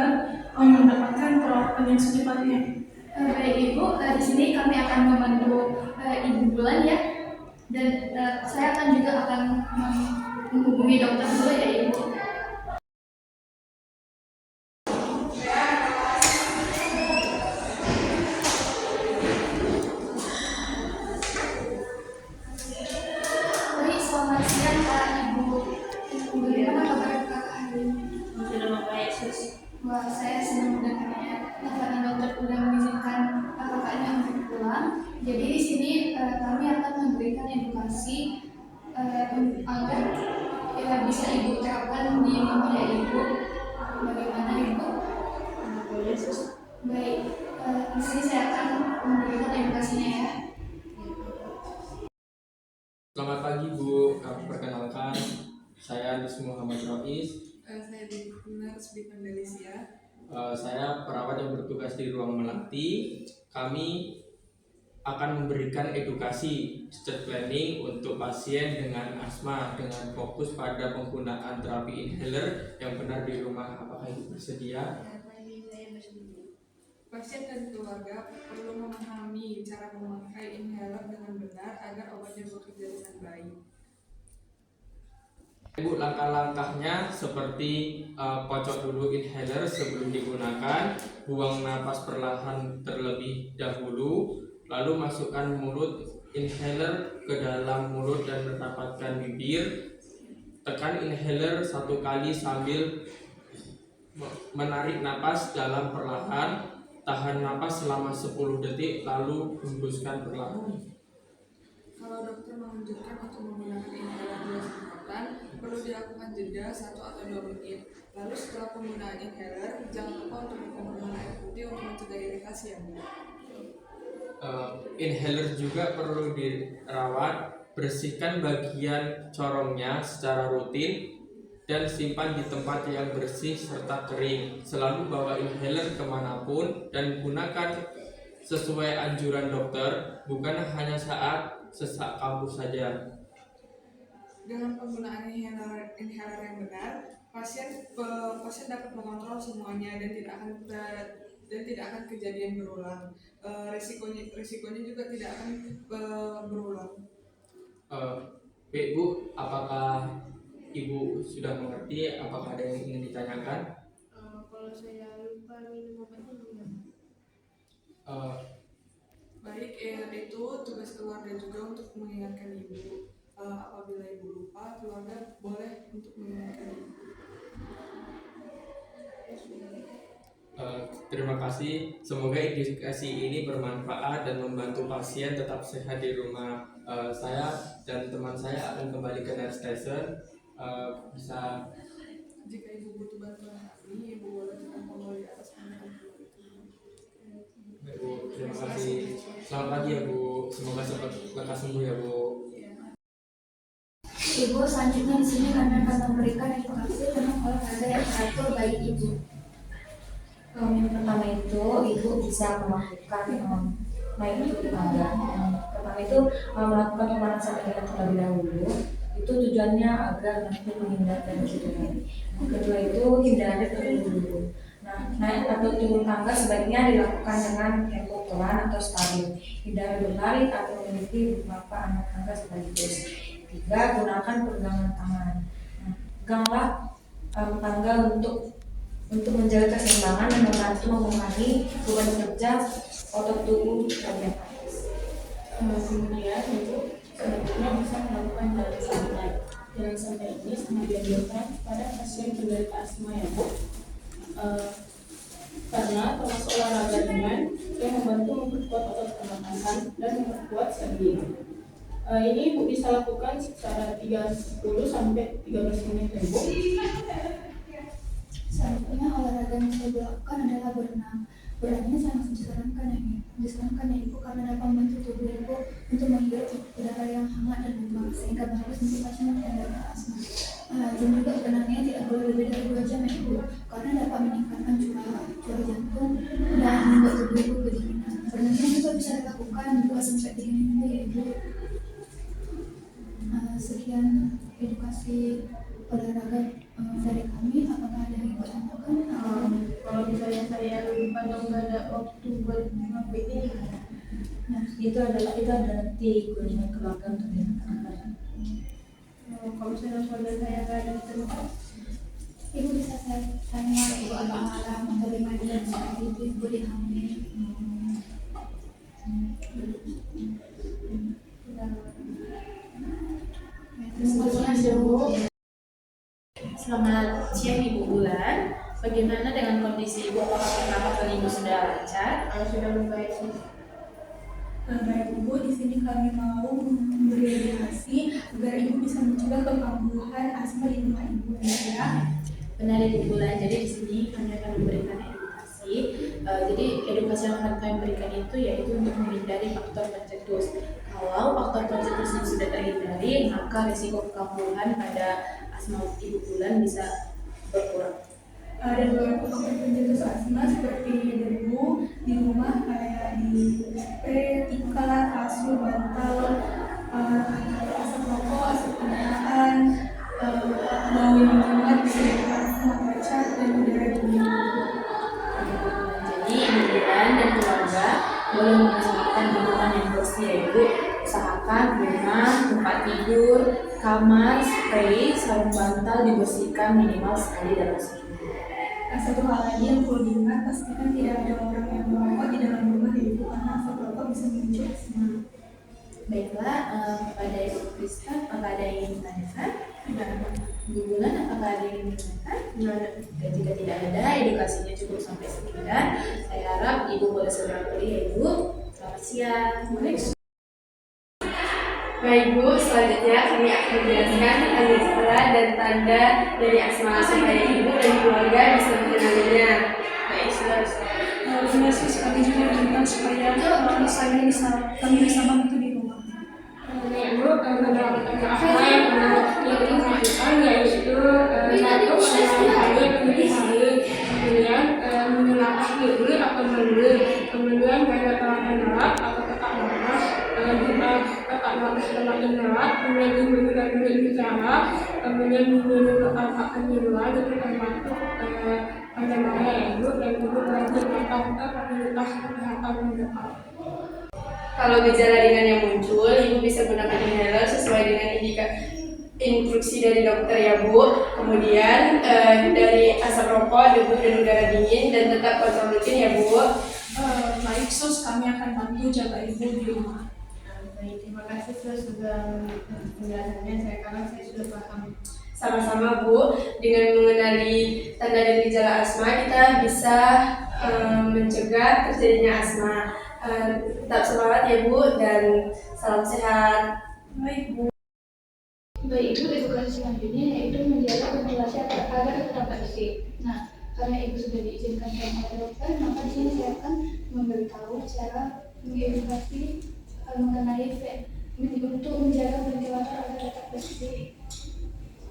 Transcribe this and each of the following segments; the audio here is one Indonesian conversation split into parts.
agar mendapatkan perawatan yang secepatnya. Baik Ibu, di sini kami akan membantu Ibu Bulan ya, dan saya juga akan menghubungi dokter dulu ya Ibu. Baik, selamat siang Pak Ibu. Bagaimana kabar Kakak hari ini? Sudah membaik, Sus. Wah, saya senang mendengarnya. Nah, karena dokter sudah mengizinkan kakaknya untuk pulang, jadi di sini kami akan memberikan edukasi agar bisa Ibu terapkan di rumahnya Ibu. Bagaimana Ibu? Boleh, Sus. Baik, di sini saya akan memberikan edukasinya ya. Selamat pagi Bu, kami perkenalkan saya Andi Muhammad Rois. Saya Dina Rusdi Pandalisia. Saya perawat yang bertugas di ruang melati. Kami akan memberikan edukasi stage planning untuk pasien dengan asma dengan fokus pada penggunaan terapi inhaler yang benar di rumah. Apakah Ibu bersedia? Pasien dan keluarga perlu memahami cara memakai inhaler dengan benar agar obatnya bekerja dengan baik. Ibu, langkah-langkahnya seperti pocok dulu inhaler sebelum digunakan, buang napas perlahan terlebih dahulu, lalu masukkan mulut inhaler ke dalam mulut dan merapatkan bibir. Tekan inhaler 1 kali sambil menarik napas dalam perlahan. Tahan napas selama 10 detik lalu hembuskan perlahan. Kalau dokter menganjurkan untuk menggunakan inhaler 2 semprotan, perlu dilakukan jeda 1 atau 2 menit. Lalu setelah penggunaan inhaler, jangan lupa untuk minum air putih untuk mencegah iritasi ya Bu. Inhaler juga perlu dirawat. Bersihkan bagian corongnya secara rutin dan simpan di tempat yang bersih serta kering. Selalu bawa inhaler kemanapun dan gunakan sesuai anjuran dokter, bukan hanya saat sesak kambuh saja. Dengan penggunaan inhaler yang benar, pasien dapat mengontrol semuanya dan tidak akan kejadian berulang. Risikonya juga tidak akan berulang. Bu, apakah Ibu sudah mengerti? Apakah ada yang ingin ditanyakan? Kalau saya lupa minum obatnya, Baik, itu tugas keluarga juga untuk mengingatkan Ibu. Apabila Ibu lupa, keluarga boleh untuk mengingatkan Ibu. Terima kasih. Semoga edukasi ini bermanfaat dan membantu pasien tetap sehat di rumah. Saya dan teman saya akan kembali ke nurse station. Bisa. Jika Ibu butuh bantuan kami, Ibu boleh tekan tombol di atas panel. Bu, terima kasih. Selamat pagi ya Bu. Semoga cepat lekas sembuh ya Bu. Ibu, selanjutnya di sini kami akan memberikan edukasi tentang olahraga yang teratur bagi Ibu. Yang pertama itu Ibu bisa melakukan naik turun tangga. Pertama itu melakukan pemanasan keringat terlebih dahulu. Itu tujuannya agar nanti menghindar dari cedera. Kedua itu hindari terlebih dulu. Nah, naik atau turun tangga sebaiknya dilakukan dengan tempo pelan atau stabil. Hindari berlari atau memiliki beberapa anak tangga sekaligus. 3. Gunakan pegangan tangan. Nah, peganglah tangga untuk menjaga keseimbangan dan membantu mengurangi beban kerja otot tubuh bagian atas. kemudian Ibu selanjutnya bisa melakukan jalan santai. Jalan santai ini sangat dianjurkan pada pasien penderita asma ya Bu, karena termasuk olahraga ringan yang membantu memperkuat otot pernapasan dan memperkuat sendi. Ini Ibu bisa lakukan secara 30 sampai 13 menit ya Bu. Selanjutnya olahraga yang saya lakukan adalah berenang. Berenang ini sangat disarankan ya Ibu, karena dapat membantu tubuh Ibu untuk menghirup udara yang hangat dan lembab sehingga bagus untuk pasien yang menderita asma. Dan juga berenangnya tidak boleh lebih dari 2 jam ya Ibu, karena dapat meningkatkan curah jantung dan membuat tubuh Ibu kedinginan. Berenangnya juga bisa dilakukan 2 sampai 3 minggu ya Ibu. Sekian edukasi olahraga dari kami. Apakah ada yang bertanyakan? Kalau nggak ada waktu buat ngapain ini. Nah, itu ada nanti gunanya keluarga untuk dilaksanakan. Kalau misalnya saudara saya nggak ada di tempat, ibu bisa saya tanya ibu alam-alam bagaimana dan saat itu ibu dihamil. Selamat siang Ibu Bulan. Bagaimana dengan kondisi Ibu? Apakah pernapasan Ibu sudah lancar? Sudah membaik sih. Baik Ibu, di sini kami mau memberi edukasi agar Ibu bisa mencegah kekambuhan asma di rumah Ibu ya. Benar Ibu Bulan. Jadi di sini kami akan memberikan edukasi. Jadi edukasi yang akan kami berikan itu yaitu untuk menghindari faktor pencetus. Kalau faktor pencetus ini sudah terhindari, maka risiko kekambuhan pada asma Ibu Bulan bisa berkurang. Ada beberapa faktor pencetus asma seperti debu di rumah kayak di spray, tikar, kasur, bantal, asap rokok, asap kendaraan, bau yang menyengat bisa dikatakan kaca dan udara dingin. Jadi Ibu Bulan dan keluarga boleh mengusahakan lingkungan yang bersih, yaitu usahakan rumah, tempat tidur, kamar, spray, sarung bantal dibersihkan minimal sekali dalam seminggu. Satu hal lagi yang perlu diingat, pastikan tidak ada orang yang merokok di dalam rumah Ibu karena asap rokok bisa memicu asma. Baiklah, kepada Ibu Krista, apakah ada yang ingin ditanyakan? Tidak. Ibu Bulan, apakah ada yang ingin ditanyakan? Tidak. Jika tidak ada, edukasinya cukup sampai sekian. Saya harap Ibu boleh segera pergi ya Ibu. Selamat siang. Baik Bu, selanjutnya kami akan menjelaskan gejala dan tanda dari asma supaya Ibu dan keluarga bisa mengenalinya. Baik, silakan. Terima kasih sekali juga tentang supaya kami bisa bantu di rumah. Ibu, beberapa asma yang dimasukkan yaitu batuk, halu, kemudian menyenangkan diri atau menurun, kemudian gaya menolak atau tetap lemas, tetap lemas semakin menolak, kemudian memberikan bicara, kemudian menurut akan di luar itu termasuk bagaimana Ibu dan Ibu berlanjut tentang fasilitas kesehatan mendekat. Kalau gejala ringan yang muncul, Ibu bisa gunakan inhaler sesuai dengan instruksi dari dokter ya Bu. Kemudian dari asap rokok, debu dan udara dingin dan tetap kontrol rutin ya Bu. Baik Sus, kami akan bantu jaga Ibu di rumah. Baik, terima kasih sudah penjelasannya. Saya sudah paham. Sama-sama Bu, dengan mengenali tanda dan gejala asma kita bisa mencegah terjadinya asma. Tetap semangat ya Bu dan salam sehat. Baik Bu. Baik Ibu, edukasi selanjutnya yaitu menjaga ventilasi agar tetap bersih. Nah, karena Ibu sudah diizinkan oleh dokter, maka di sini saya akan memberitahu cara mengedukasi mengenai untuk menjaga ventilator agar tetap bersih.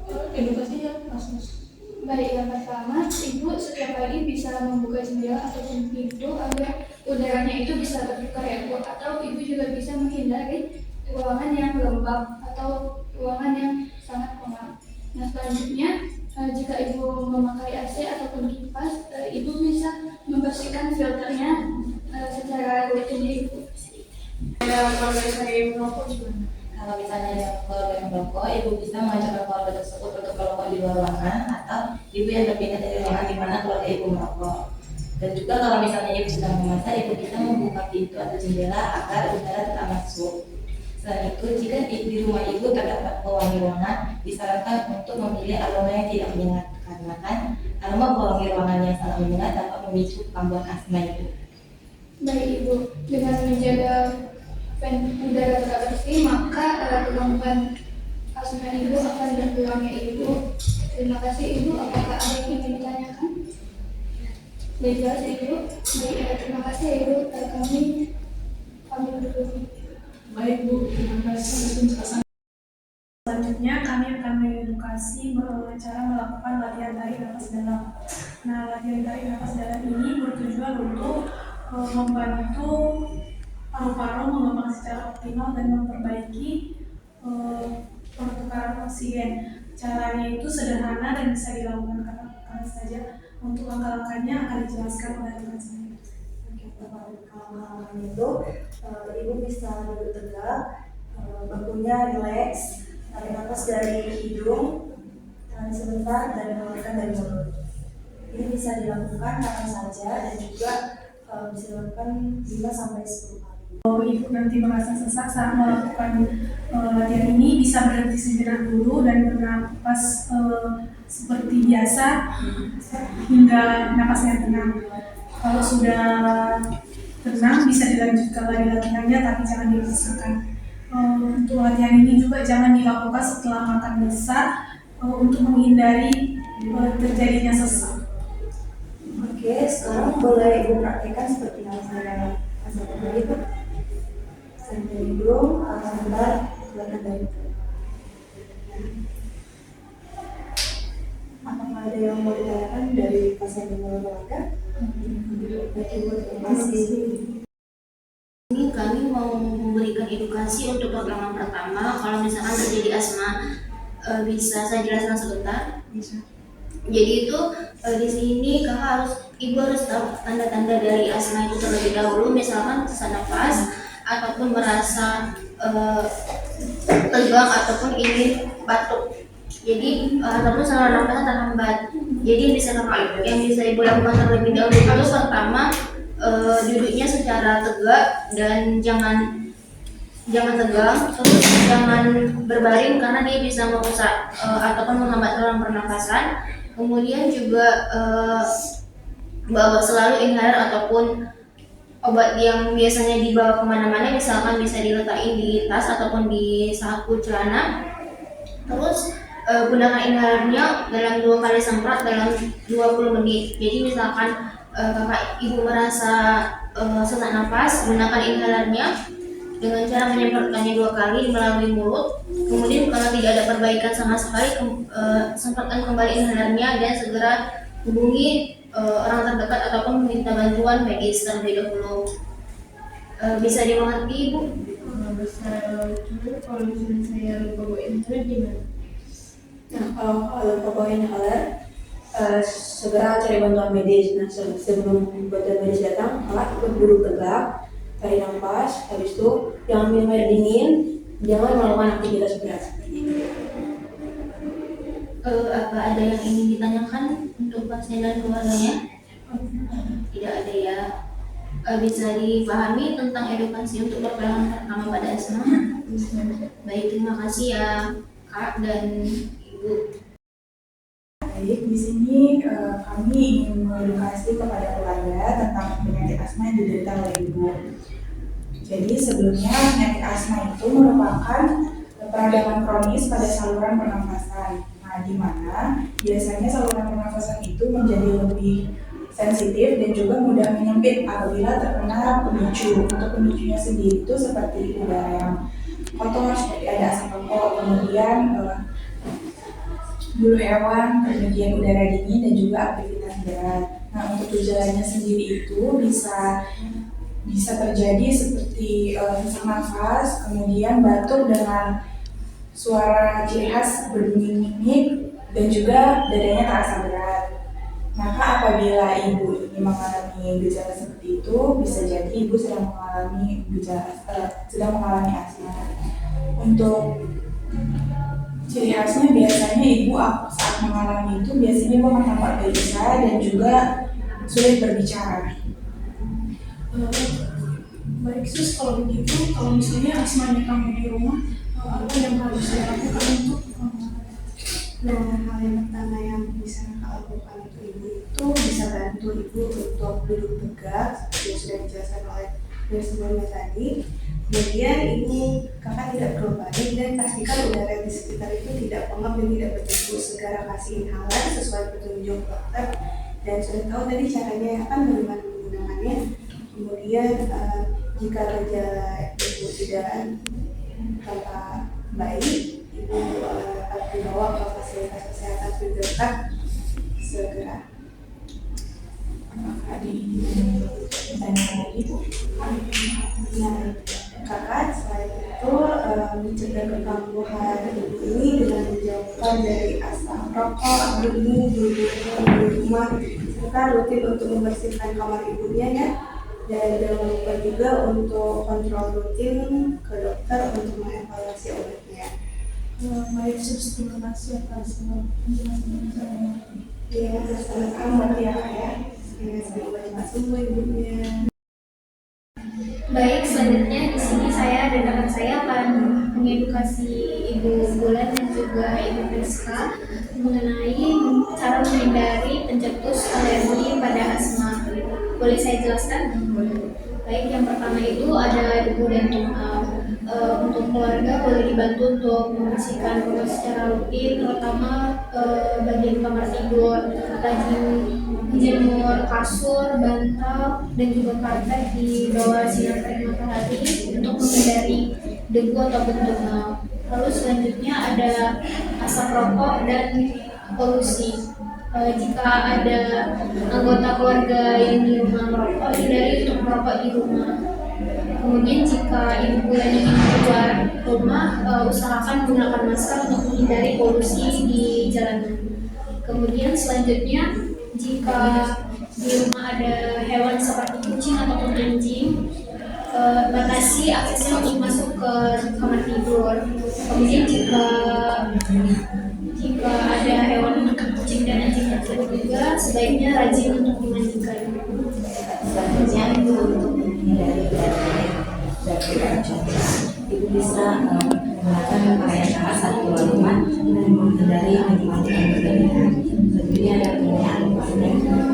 Edukasinya kasus. Baik, yang pertama, Ibu setiap pagi bisa membuka jendela ataupun pintu agar udaranya itu bisa terbuka ya Bu. Atau Ibu juga bisa menghindari ruangan yang lembab atau ruangan yang sangat pengap. Nah, selanjutnya jika Ibu memakai AC ataupun kipas, Ibu bisa membersihkan filternya secara rutin ya Ibu. Kalau saya merokok gimana? Kalau misalnya ada keluarga yang merokok, Ibu bisa mengajak keluarga tersebut untuk merokok di luar ruangan atau Ibu yang terpindah dari ruangan di mana keluarga Ibu merokok. Dan juga kalau misalnya Ibu sedang memasak, Ibu bisa membuka pintu atau jendela agar udara tetap masuk. Selain itu, jika di rumah Ibu terdapat pewangi ruangan, disarankan untuk memilih aroma yang tidak menyengat karena kan aroma pewangi ruangan yang sangat menyengat dapat memicu kambuhan asma Ibu. Baik Ibu, dengan menjaga udara tetap bersih, maka kegangguan asma Ibu akan berkurang ya Ibu. Terima kasih Ibu, apakah ada yang ingin ditanyakan? Baik, jelas ya Ibu. Baik, terima kasih ya Ibu. Kami berdua. Baik Bu, terima kasih atas penjelasan. Selanjutnya kami akan mengedukasi cara melakukan latihan tarik nafas dalam. Nah, latihan tarik nafas dalam ini bertujuan untuk membantu paru-paru mengembang secara optimal dan memperbaiki pertukaran oksigen. Caranya itu sederhana dan bisa dilakukan kapan saja. Untuk langkah-langkahnya akan dijelaskan oleh rekan saya. Kalau mengalami itu, ibu bisa duduk tegak, bahunya rileks, tarik nafas dari hidung, tahan sebentar dan mengeluarkan dari mulut. Ini bisa dilakukan kapan saja dan juga bisa dilakukan 5 sampai 10 kali. Kalau ibu nanti merasa sesak saat melakukan latihan ini, bisa berhenti sejenak dulu dan bernapas seperti biasa hingga napasnya tenang. Kalau sudah tenang, bisa dilanjutkan lagi latihannya, tapi jangan dipaksakan. Untuk latihan ini juga jangan dilakukan setelah makan besar untuk menghindari terjadinya sesak. Oke, sekarang boleh ibu praktekkan seperti yang saya kasih tadi itu. Tarik dari hidung, sebentar, keluarkan dari mulut. Apakah ada yang mau ditanyakan dari pasien yang olahraga? Baik ibu, terima kasih. Ini kami mau memberikan edukasi untuk pertolongan pertama. Kalau misalkan terjadi asma, bisa saya jelaskan sebentar? Bisa. Jadi itu di sini ibu harus tahu tanda-tanda dari asma itu terlebih dahulu. Misalkan sesak nafas ataupun merasa tegang ataupun ingin batuk. Jadi ataupun saluran nafasnya terhambat. Jadi yang bisa ibu lakukan terlebih dahulu itu pertama duduknya secara tegak dan jangan tegang, terus jangan berbaring karena dia bisa merusak ataupun menghambat saluran pernafasan. Kemudian juga bawa selalu inhaler ataupun obat yang biasanya dibawa kemana-mana, misalkan bisa diletakkan di tas ataupun di saku celana. Terus gunakan inhalernya dalam 2 kali semprot dalam 20 menit. Jadi misalkan kakak ibu merasa sesak nafas, gunakan inhalernya dengan cara menyemprotkannya 2 kali melalui mulut. Kemudian kalau tidak ada perbaikan sama sekali, semprotkan kembali inhalernya dan segera hubungi orang terdekat ataupun meminta bantuan medis terlebih dahulu. Bisa dimengerti ibu? Bisa. Kalau misalnya saya lupa bawa inhaler gimana? Nah, kalau lupa bawa inhaler, segera cari bantuan medis. Nah, sebelum bantuan medis datang, kakak ikut duduk tegak, tarik nafas, habis itu jangan minum air dingin, jangan melakukan aktivitas berat. Apa ada yang ingin ditanyakan untuk pasien dan keluarganya? Tidak ada ya. Bisa dipahami tentang edukasi untuk pertolongan pertama pada asma? Baik, terima kasih ya Kak dan Ibu. Baik, di sini kami ingin mengedukasi kepada keluarga tentang penyakit asma yang diderita oleh ibu. Jadi sebelumnya penyakit asma itu merupakan peradangan kronis pada saluran pernafasan. Nah, di mana biasanya saluran pernafasan itu menjadi lebih sensitif dan juga mudah menyempit apabila terkena pemicu. Untuk pemicunya sendiri itu seperti udara yang kotor, seperti ada asap rokok, kemudian bulu hewan, kemudian udara dingin dan juga aktivitas berat. Nah, untuk gejalanya sendiri itu bisa terjadi seperti sesak nafas, kemudian batuk dengan suara ciri khas berbunyi nik dan juga dadanya terasa berat. Maka apabila ibu ini mengalami gejala seperti itu, bisa jadi ibu sedang mengalami asma. Untuk ciri khasnya biasanya ibu saat mengalami itu biasanya ibu akan tampak gelisah dan juga sulit berbicara. Baik sus, kalau begitu, kalau misalnya asmanya kamu di rumah, apa yang harus dilakukan untuk Nah, hal yang pertama yang bisa kakak lakukan untuk ibu itu bisa bantu ibu untuk duduk tegak seperti yang sudah dijelaskan oleh dari sebelumnya tadi. Kemudian ibu kakak tidak perlu panik dan pastikan udara di sekitar itu tidak pengap dan tidak berdebu. Segera kasih inhaler sesuai petunjuk dokter dan sudah tahu tadi caranya akan bagaimana menggunakannya. Kemudian jika gejala ibu tidak tampak baik, ibu dapat dibawa ke fasilitas kesehatan terdekat segera. Apakah ada pertanyaan lagi Bu? Nah, kakak selain itu mencegah kekambuhan ibu ini dengan menjauhkan dari asap rokok, debu, di rumah, serta rutin untuk membersihkan kamar ibunya ya. Dan jangan lupa juga untuk kontrol rutin ke dokter untuk mengevaluasi obatnya. Baik, sus, terima kasih atas penjelasan saya. Ya, sama-sama ya Kak ya. Semoga cepat sembuh ibunya. Baik, selanjutnya di sini saya dan rekan saya akan mengedukasi Ibu Bulan dan juga Ibu Priska mengenai cara menghindari pencetus alergi pada asma. Boleh saya jelaskan? Baik, yang pertama itu ada debu dan tungau. Untuk keluarga boleh dibantu untuk membersihkan rumah secara rutin, terutama bagian kamar tidur, rajin menjemur kasur, bantal, dan juga karpet di bawah sinar terik matahari untuk menghindari debu ataupun tungau. Lalu selanjutnya ada asap rokok dan polusi. Jika ada anggota keluarga yang di rumah merokok, hindari untuk merokok di rumah. Kemudian jika Ibu Bulan ingin keluar rumah, usahakan menggunakan masker untuk menghindari polusi di jalanan. Kemudian selanjutnya, jika di rumah ada hewan seperti kucing ataupun anjing, batasi aksesnya untuk masuk ke kamar tidur. Kemudian jika ada hewan kucing dan anjing tersebut juga sebaiknya rajin untuk dimandikan. Selanjutnya itu untuk menghindari dan tidak mencoba, ibu bisa menggunakan pakaian hangat saat keluar rumah dan menghindari mati-matikan berlebihan. Tentunya ada penggunaan vakum,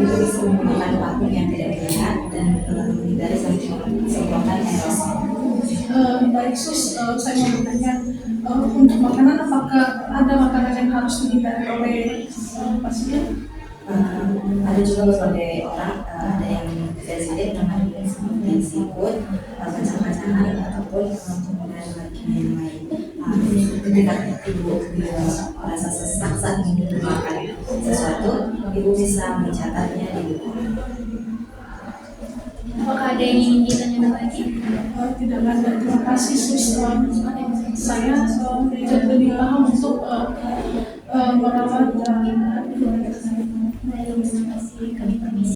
ibu bisa menggunakan vakum yang tidak terlihat dan menghindari semprotan aerosol. Baik, sus, saya mau bertanya, untuk makanan apakah ada makanan yang harus dihindari oleh pasien? Ada juga berbagai orang, ada yang sensitif dengan seperti seafood, kacang-kacangan ataupun penggunaan bahan yang lain. Ketika ibu merasa sesak saat ingin makan sesuatu, ibu bisa mencatatnya di buku. Apakah ada yang ingin ditanyakan lagi? Tidak ada. Terima kasih, sus. Saya jadi lebih paham untuk merawat keluarga saya. Terima kasih. Kami permisi.